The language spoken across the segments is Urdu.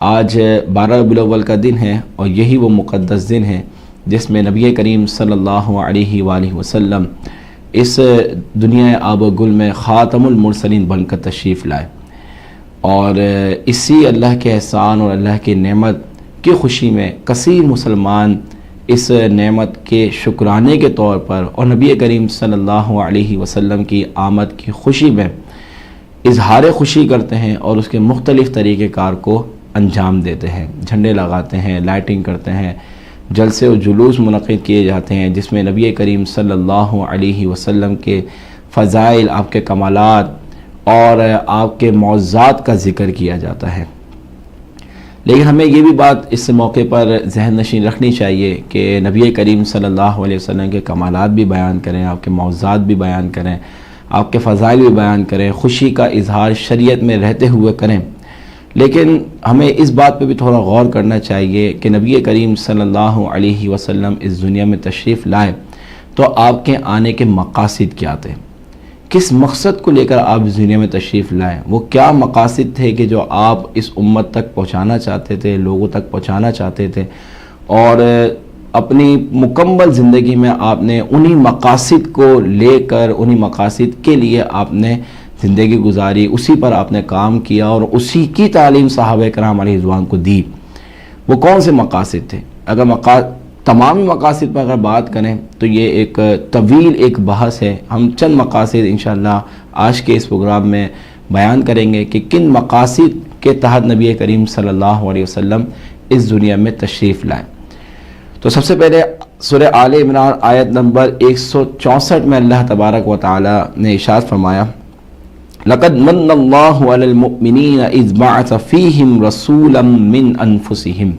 آج 12 ربیع الاول کا دن ہے اور یہی وہ مقدس دن ہے جس میں نبی کریم صلی اللہ علیہ وآلہ وسلم اس دنیا آب و گل میں خاتم المرسلین بن کر تشریف لائے، اور اسی اللہ کے احسان اور اللہ کی نعمت کی خوشی میں کثیر مسلمان اس نعمت کے شکرانے کے طور پر اور نبی کریم صلی اللہ علیہ وسلم کی آمد کی خوشی میں اظہار خوشی کرتے ہیں اور اس کے مختلف طریقہ کار کو انجام دیتے ہیں۔ جھنڈے لگاتے ہیں، لائٹنگ کرتے ہیں، جلسے و جلوس منعقد کیے جاتے ہیں جس میں نبی کریم صلی اللہ علیہ وسلم کے فضائل، آپ کے کمالات اور آپ کے معجزات کا ذکر کیا جاتا ہے۔ لیکن ہمیں یہ بھی بات اس موقع پر ذہن نشین رکھنی چاہیے کہ نبی کریم صلی اللہ علیہ وسلم کے کمالات بھی بیان کریں، آپ کے معجزات بھی بیان کریں، آپ کے فضائل بھی بیان کریں، خوشی کا اظہار شریعت میں رہتے ہوئے کریں، لیکن ہمیں اس بات پہ بھی تھوڑا غور کرنا چاہیے کہ نبی کریم صلی اللہ علیہ وسلم اس دنیا میں تشریف لائے تو آپ کے آنے کے مقاصد کیا تھے، کس مقصد کو لے کر آپ اس دنیا میں تشریف لائے، وہ کیا مقاصد تھے کہ جو آپ اس امت تک پہنچانا چاہتے تھے، لوگوں تک پہنچانا چاہتے تھے، اور اپنی مکمل زندگی میں آپ نے انہی مقاصد کو لے کر، انہی مقاصد کے لیے آپ نے زندگی گزاری، اسی پر آپ نے کام کیا اور اسی کی تعلیم صحابہ کرام علیہ رضوان کو دی۔ وہ کون سے مقاصد تھے؟ اگر تمامی مقاصد پر اگر بات کریں تو یہ ایک طویل ایک بحث ہے۔ ہم چند مقاصد انشاءاللہ آج کے اس پروگرام میں بیان کریں گے کہ کن مقاصد کے تحت نبی کریم صلی اللہ علیہ وسلم اس دنیا میں تشریف لائے۔ تو سب سے پہلے سورہ آل عمران آیت نمبر 164 میں اللہ تبارک و تعالی نے ارشاد فرمایا، لَقَدْ مَنَّ اللَّهُ عَلَى الْمُؤْمِنِينَ إِذْ بَعَثَ فِيهِمْ رَسُولًا مِّنْ أَنفُسِهِمْ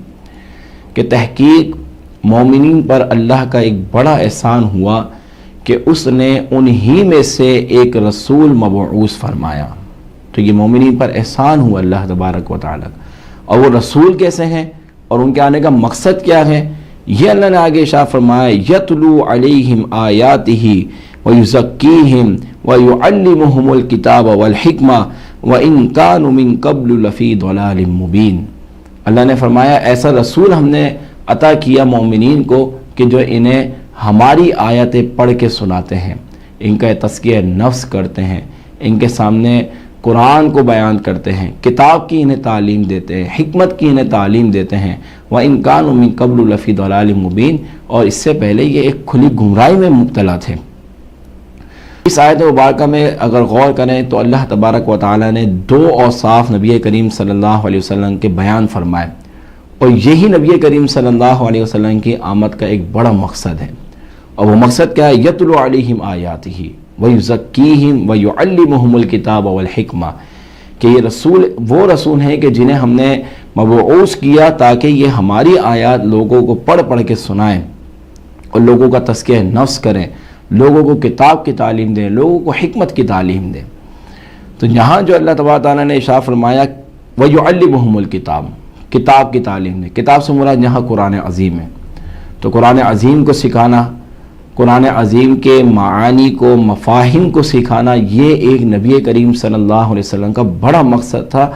کہ تحقیق مومنین پر اللہ کا ایک بڑا احسان ہوا کہ اس نے انہی میں سے ایک رسول مبعوث فرمایا۔ تو یہ مومنین پر احسان ہوا اللہ تبارک و تعالیٰ، اور وہ رسول کیسے ہیں اور ان کے آنے کا مقصد کیا ہے، یہ اللہ نے آگے ارشاد فرمایا، یتلو علیہم آیاتہ ویزکیہم ویعلمہم الکتاب والحکمہ وان کانوا من قبل لفی ضلال مبین۔ اللہ نے فرمایا ایسا رسول ہم نے عطا کیا مومنین کو کہ جو انہیں ہماری آیتیں پڑھ کے سناتے ہیں، ان کا تزکیہ نفس کرتے ہیں، ان کے سامنے قرآن کو بیان کرتے ہیں، کتاب کی انہیں تعلیم دیتے ہیں، حکمت کی انہیں تعلیم دیتے ہیں، وَإِن كَانُوا مِن قَبْلُ لَفِي ضَلَالٍ مُبِينٍ، اور اس سے پہلے یہ ایک کھلی گمراہی میں مبتلا تھے۔ اس آیت مبارکہ میں اگر غور کریں تو اللہ تبارک و تعالی نے دو اوصاف نبی کریم صلی اللہ علیہ وسلم کے بیان فرمائے، اور یہی نبی کریم صلی اللہ علیہ وسلم کی آمد کا ایک بڑا مقصد ہے، اور وہ مقصد کیا ہے، یتلو علیہم آیاتہ ویزکیہم ویعلمہم الکتاب والحکمہ، کہ یہ رسول وہ رسول ہیں کہ جنہیں ہم نے مبعوث کیا تاکہ یہ ہماری آیات لوگوں کو پڑھ پڑھ کے سنائیں اور لوگوں کا تزکیہ نفس کریں، لوگوں کو کتاب کی تعلیم دیں، لوگوں کو حکمت کی تعلیم دیں۔ تو یہاں جو اللہ تبارک تعالیٰ نے ارشاد فرمایا وَيُعَلِّمُهُمُ الْكِتَابَ، کتاب کی تعلیم دیں، کتاب سے مراد یہاں قرآن عظیم ہے۔ تو قرآن عظیم کو سکھانا، قرآن عظیم کے معانی کو، مفاہیم کو سکھانا، یہ ایک نبی کریم صلی اللہ علیہ وسلم کا بڑا مقصد تھا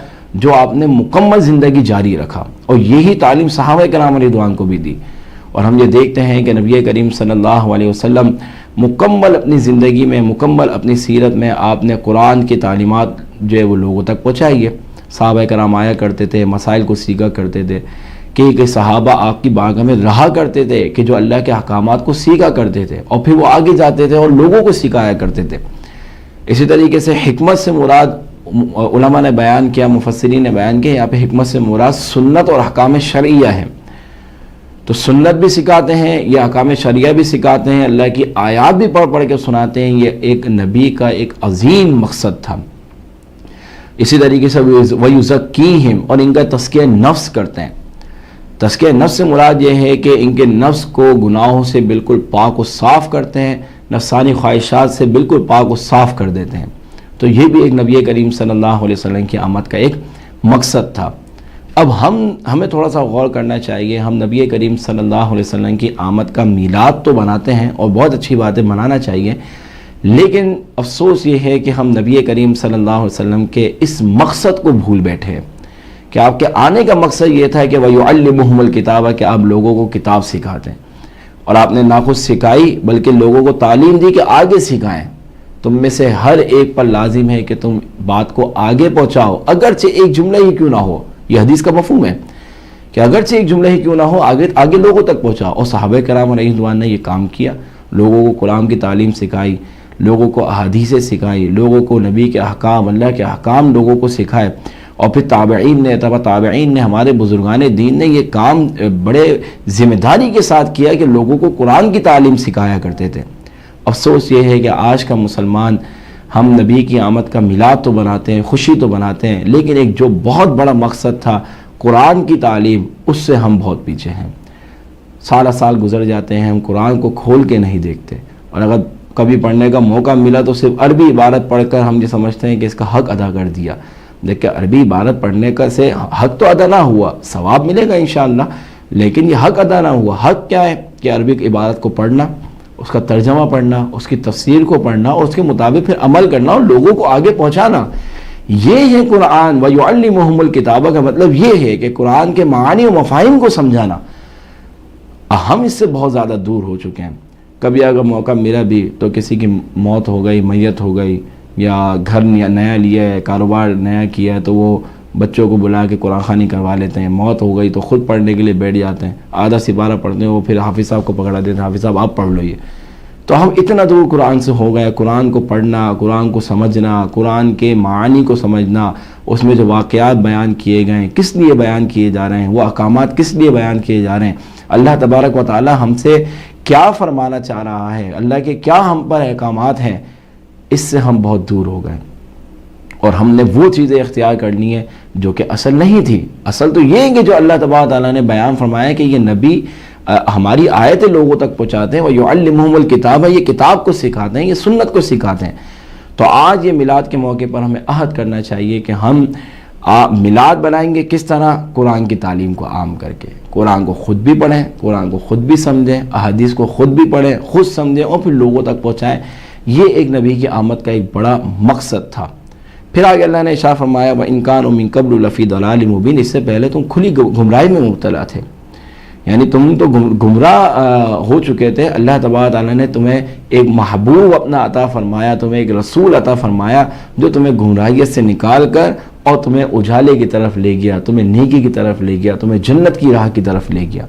جو آپ نے مکمل زندگی جاری رکھا، اور یہی تعلیم صحابہ کرام علیہ رضوان کو بھی دی۔ اور ہم یہ دیکھتے ہیں کہ نبی کریم صلی اللہ علیہ وسلم مکمل اپنی زندگی میں، مکمل اپنی سیرت میں آپ نے قرآن کی تعلیمات جو ہے وہ لوگوں تک پہنچائی ہے۔ صحابہ کرام آیا کرتے تھے، مسائل کو سیکھا کرتے تھے، کہ صحابہ آپ کی بارگاہ میں رہا کرتے تھے کہ جو اللہ کے احکامات کو سیکھا کرتے تھے، اور پھر وہ آگے جاتے تھے اور لوگوں کو سکھایا کرتے تھے۔ اسی طریقے سے حکمت سے مراد علماء نے بیان کیا، مفسرین نے بیان کیا، یہاں پہ حکمت سے مراد سنت اور احکام شرعیہ ہے۔ تو سنت بھی سکھاتے ہیں، یہ احکام شرعیہ بھی سکھاتے ہیں، اللہ کی آیات بھی پڑھ پڑھ کے سناتے ہیں۔ یہ ایک نبی کا ایک عظیم مقصد تھا۔ اسی طریقے سے وَيُزَكِّيهِمْ، اور ان کا تزکیہ نفس کرتے ہیں۔ تزکیہ نفس سے مراد یہ ہے کہ ان کے نفس کو گناہوں سے بالکل پاک و صاف کرتے ہیں، نفسانی خواہشات سے بالکل پاک و صاف کر دیتے ہیں۔ تو یہ بھی ایک نبی کریم صلی اللہ علیہ وسلم کی آمد کا ایک مقصد تھا۔ اب ہمیں تھوڑا سا غور کرنا چاہیے، ہم نبی کریم صلی اللہ علیہ وسلم کی آمد کا میلاد تو مناتے ہیں اور بہت اچھی بات ہے، منانا چاہیے، لیکن افسوس یہ ہے کہ ہم نبی کریم صلی اللہ علیہ وسلم کے اس مقصد کو بھول بیٹھے ہیں کہ آپ کے آنے کا مقصد یہ تھا کہ وَيُعَلِّمُهُمُ الْكِتَابَ کہ آپ لوگوں کو کتاب سکھاتے ہیں، اور آپ نے نہ خود سکھائی بلکہ لوگوں کو تعلیم دی کہ آگے سکھائیں۔ تم میں سے ہر ایک پر لازم ہے کہ تم بات کو آگے پہنچاؤ، اگرچہ ایک جملہ ہی کیوں نہ ہو۔ یہ حدیث کا مفہوم ہے کہ اگرچہ ایک جملہ ہی کیوں نہ ہو، آگے لوگوں تک پہنچاؤ۔ اور صحابہ کرام علیہ رضوان نے یہ کام کیا، لوگوں کو قرآن کی تعلیم سکھائی، لوگوں کو احادیثیں سکھائی، لوگوں کو نبی کے احکام، اللہ کے احکام لوگوں کو سکھائے۔ اور پھر تابعین نے ہمارے بزرگان دین نے یہ کام بڑے ذمہ داری کے ساتھ کیا کہ لوگوں کو قرآن کی تعلیم سکھایا کرتے تھے۔ افسوس یہ ہے کہ آج کا مسلمان، ہم نبی کی آمد کا میلاد تو بناتے ہیں، خوشی تو بناتے ہیں، لیکن ایک جو بہت بڑا مقصد تھا قرآن کی تعلیم، اس سے ہم بہت پیچھے ہیں۔ سال گزر جاتے ہیں، ہم قرآن کو کھول کے نہیں دیکھتے، اور اگر کبھی پڑھنے کا موقع ملا تو صرف عربی عبارت پڑھ کر ہم یہ سمجھتے ہیں کہ اس کا حق ادا کر دیا۔ دیکھیں، عربی عبارت پڑھنے کا سے حق تو ادا نہ ہوا، ثواب ملے گا انشاءاللہ، لیکن یہ حق ادا نہ ہوا۔ حق کیا ہے کہ عربی عبارت کو پڑھنا، اس کا ترجمہ پڑھنا، اس کی تفسیر کو پڑھنا، اور اس کے مطابق پھر عمل کرنا اور لوگوں کو آگے پہنچانا۔ یہ ہے قرآن۔ وَيُعَلِّمُهُمُ الْكِتَابَ کا مطلب یہ ہے کہ قرآن کے معانی و مفاہیم کو سمجھانا۔ ہم اس سے بہت زیادہ دور ہو چکے ہیں۔ کبھی اگر موقع ملا بھی تو کسی کی موت ہو گئی، میت ہو گئی، یا گھر نیا لیا ہے، کاروبار نیا کیا ہے، تو وہ بچوں کو بلا کے قرآن خوانی کروا لیتے ہیں۔ موت ہو گئی تو خود پڑھنے کے لیے بیٹھ جاتے ہیں، آدھا سپارہ پڑھتے ہیں، وہ پھر حافظ صاحب کو پکڑا دیتے ہیں، حافظ صاحب آپ پڑھ لو یہ۔ تو ہم اتنا دور قرآن سے ہو گئے۔ قرآن کو پڑھنا، قرآن کو سمجھنا، قرآن کے معانی کو سمجھنا، اس میں جو واقعات بیان کیے گئے ہیں کس لیے بیان کیے جا رہے ہیں، وہ احکامات کس لیے بیان کیے جا رہے ہیں، اللہ تبارک و تعالی ہم سے کیا فرمانا چاہ رہا ہے، اللہ کے کیا ہم پر احکامات ہیں، اس سے ہم بہت دور ہو گئے۔ اور ہم نے وہ چیزیں اختیار کرنی ہے جو کہ اصل نہیں تھی۔ اصل تو یہ ہے کہ جو اللہ تبارک و تعالیٰ نے بیان فرمایا کہ یہ نبی ہماری آیتیں لوگوں تک پہنچاتے ہیں، وَيُعَلِّمُهُمُ الْكِتَابَ یہ کتاب کو سکھاتے ہیں، یہ سنت کو سکھاتے ہیں۔ تو آج یہ میلاد کے موقع پر ہمیں عہد کرنا چاہیے کہ ہم میلاد بنائیں گے کس طرح؟ قرآن کی تعلیم کو عام کر کے۔ قرآن کو خود بھی پڑھیں، قرآن کو خود بھی سمجھیں، احادیث کو خود بھی پڑھیں، خود سمجھیں، اور پھر لوگوں تک پہنچائیں۔ یہ ایک نبی کی آمد کا ایک بڑا مقصد تھا۔ پھر آگے اللہ نے ارشاد فرمایا وَإِن كَانُوا مِن قَبْلُ لَفِي ضَلَالٍ مُبِينٍ، اس سے پہلے تم کھلی گمراہی میں مبتلا تھے، یعنی تم تو گمراہ ہو چکے تھے۔ اللہ تبارک تعالیٰ نے تمہیں ایک محبوب اپنا عطا فرمایا، تمہیں ایک رسول عطا فرمایا جو تمہیں گمراہیت سے نکال کر اور تمہیں اجالے کی طرف لے گیا، تمہیں نیکی کی طرف لے گیا، تمہیں جنت کی راہ کی طرف لے گیا۔